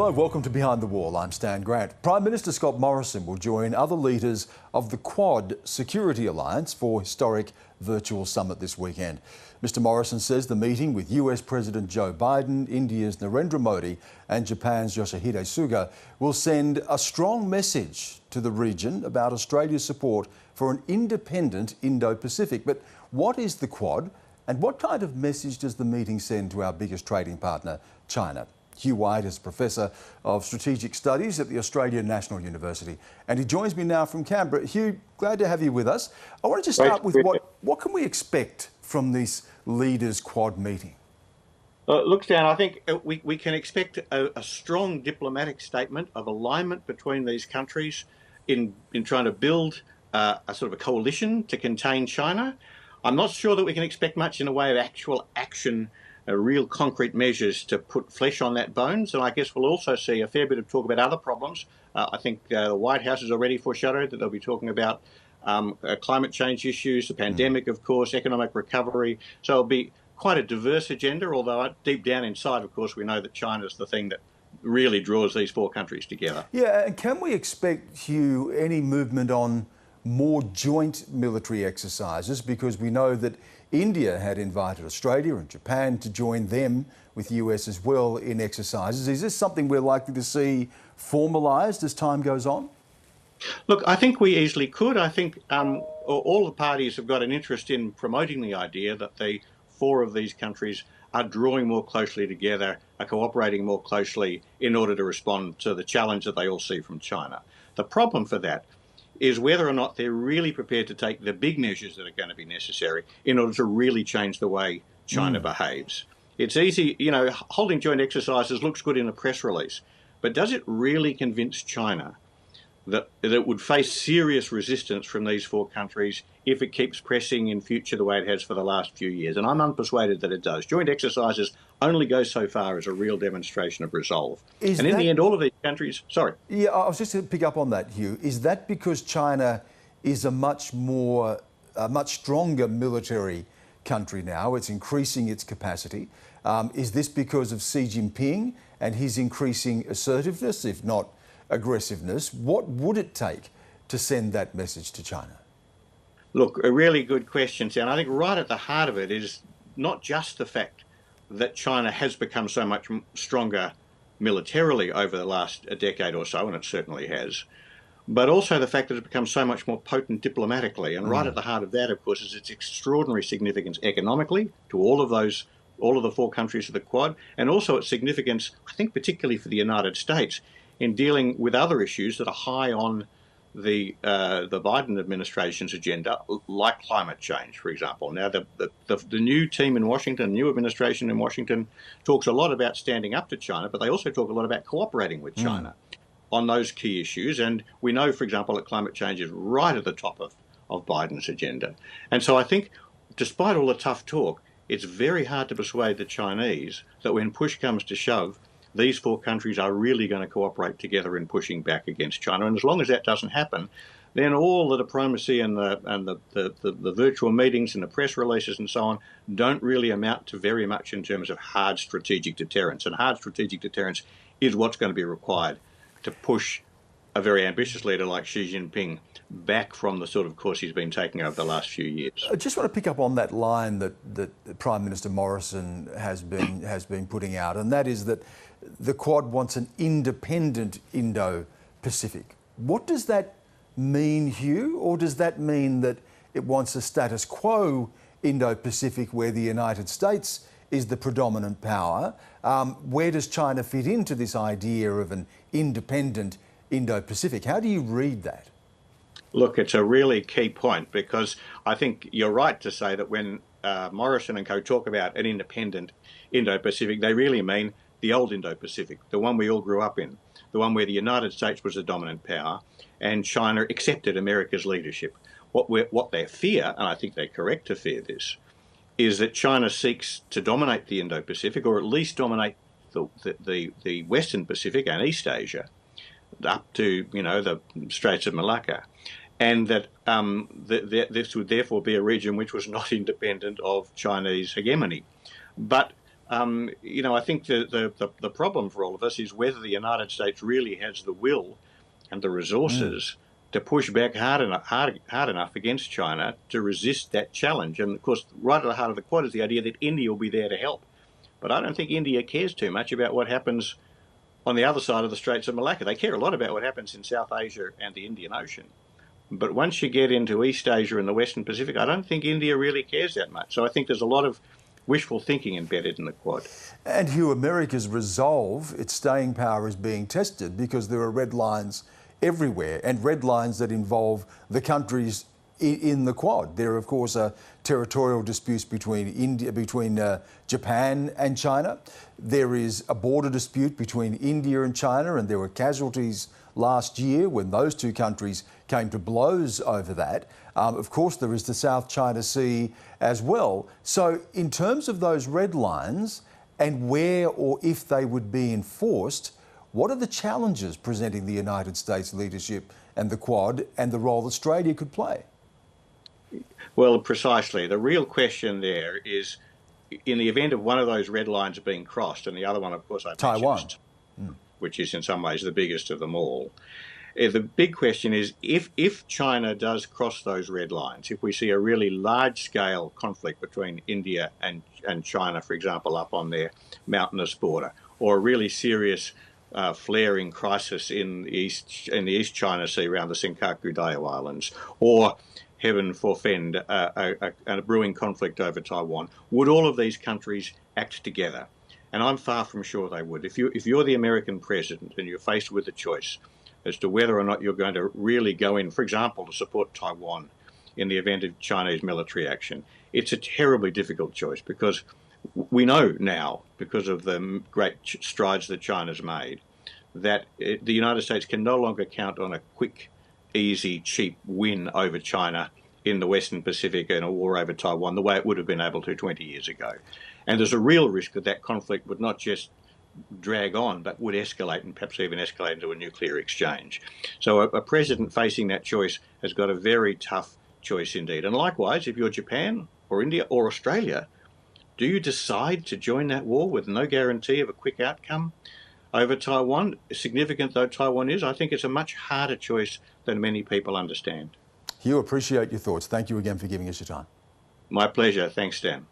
Hello, welcome to Behind the Wall. I'm Stan Grant. Prime Minister Scott Morrison will join other leaders of the Quad Security Alliance for historic virtual summit this weekend. Mr Morrison says the meeting with US President Joe Biden, India's Narendra Modi and Japan's Yoshihide Suga will send a strong message to the region about Australia's support for an independent Indo-Pacific. But what is the Quad and what kind of message does the meeting send to our biggest trading partner, China? Hugh White is Professor of Strategic Studies at the Australian National University, and he joins me now from Canberra. Hugh, glad to have you with us. I want to just start with what can we expect from this Leaders Quad meeting? Look, Stan, I think we can expect a strong diplomatic statement of alignment between these countries in trying to build a sort of a coalition to contain China. I'm not sure that we can expect much in the way of actual action, real concrete measures to put flesh on that bones. And I guess we'll also see a fair bit of talk about other problems. I think the White House has already foreshadowed that they'll be talking about climate change issues, the pandemic, of course, economic recovery. So it'll be quite a diverse agenda, although deep down inside, of course, we know that China's the thing that really draws these four countries together. Yeah, and can we expect, Hugh, any movement on more joint military exercises? Because we know that India had invited Australia and Japan to join them with the US as well in exercises. Is this something we're likely to see formalised as time goes on? Look, I think we easily could. I think all the parties have got an interest in promoting the idea that the four of these countries are drawing more closely together, are cooperating more closely in order to respond to the challenge that they all see from China. The problem for that is whether or not they're really prepared to take the big measures that are going to be necessary in order to really change the way China behaves. It's easy, you know, holding joint exercises looks good in a press release, but does it really convince China that it would face serious resistance from these four countries if it keeps pressing in future the way it has for the last few years? And I'm unpersuaded that it does. Joint exercises only go so far as a real demonstration of resolve. And in the end, all of these countries... Sorry. Yeah, I was just going to pick up on that, Hugh. Is that because China is a much stronger military country now? It's increasing its capacity. Is this because of Xi Jinping and his increasing assertiveness, if not aggressiveness? What would it take to send that message to China? Look, a really good question, Sam. I think right at the heart of it is not just the fact that China has become so much stronger militarily over the last decade or so, and it certainly has, but also the fact that it's become so much more potent diplomatically. And right at the heart of that, of course, is its extraordinary significance economically to all of the four countries of the Quad, and also its significance, I think, particularly for the United States in dealing with other issues that are high on the Biden administration's agenda, like climate change, for example. Now, the new team in Washington, new administration in Washington, talks a lot about standing up to China, but they also talk a lot about cooperating with China on those key issues. And we know, for example, that climate change is right at the top of Biden's agenda. And so I think, despite all the tough talk, it's very hard to persuade the Chinese that when push comes to shove, these four countries are really going to cooperate together in pushing back against China. And as long as that doesn't happen, then all the diplomacy and the virtual meetings and the press releases and so on don't really amount to very much in terms of hard strategic deterrence. And hard strategic deterrence is what's going to be required to push a very ambitious leader like Xi Jinping back from the sort of course he's been taking over the last few years. I just want to pick up on that line that Prime Minister Morrison has been putting out, and that is that the Quad wants an independent Indo-Pacific. What does that mean, Hugh? Or does that mean that it wants a status quo Indo-Pacific where the United States is the predominant power? Where does China fit into this idea of an independent Indo-Pacific? How do you read that? Look, it's a really key point, because I think you're right to say that when Morrison and co talk about an independent Indo-Pacific, they really mean the old Indo-Pacific, the one we all grew up in, the one where the United States was the dominant power and China accepted America's leadership. What they fear, and I think they're correct to fear this, is that China seeks to dominate the Indo-Pacific, or at least dominate the Western Pacific and East Asia, up to, you know, the Straits of Malacca, and that this would therefore be a region which was not independent of Chinese hegemony. But I think the problem for all of us is whether the United States really has the will and the resources to push back hard enough against China to resist that challenge. And of course, right at the heart of the Quad is the idea that India will be there to help. But I don't think India cares too much about what happens on the other side of the Straits of Malacca. They care a lot about what happens in South Asia and the Indian Ocean. But once you get into East Asia and the Western Pacific, I don't think India really cares that much. So I think there's a lot of wishful thinking embedded in the Quad. And Hugh, America's resolve, its staying power is being tested because there are red lines everywhere, and red lines that involve the countries in the Quad. There, of course, are territorial disputes between Japan and China. There is a border dispute between India and China, and there were casualties last year when those two countries came to blows over that. Of course, there is the South China Sea as well. So in terms of those red lines and where or if they would be enforced, what are the challenges presenting the United States leadership and the Quad and the role Australia could play? Well, precisely. The real question there is, in the event of one of those red lines being crossed, and the other one, of course, I mentioned, Taiwan, which is in some ways the biggest of them all. The big question is, if China does cross those red lines, if we see a really large-scale conflict between India and China, for example, up on their mountainous border, or a really serious flaring crisis in the East China Sea around the Senkaku-Daiwa Islands, or heaven forfend, a brewing conflict over Taiwan, would all of these countries act together? And I'm far from sure they would. If you're the American president and you're faced with a choice as to whether or not you're going to really go in, for example, to support Taiwan in the event of Chinese military action, it's a terribly difficult choice, because we know now, because of the great strides that China's made, that the United States can no longer count on a quick, easy, cheap win over China in the Western Pacific and a war over Taiwan the way it would have been able to 20 years ago. And there's a real risk that that conflict would not just drag on, but would escalate, and perhaps even escalate into a nuclear exchange. So a president facing that choice has got a very tough choice indeed. And likewise, if you're Japan or India or Australia, do you decide to join that war with no guarantee of a quick outcome over Taiwan? Significant though Taiwan is, I think it's a much harder choice than many people understand. Hugh, appreciate your thoughts. Thank you again for giving us your time. My pleasure. Thanks, Dan.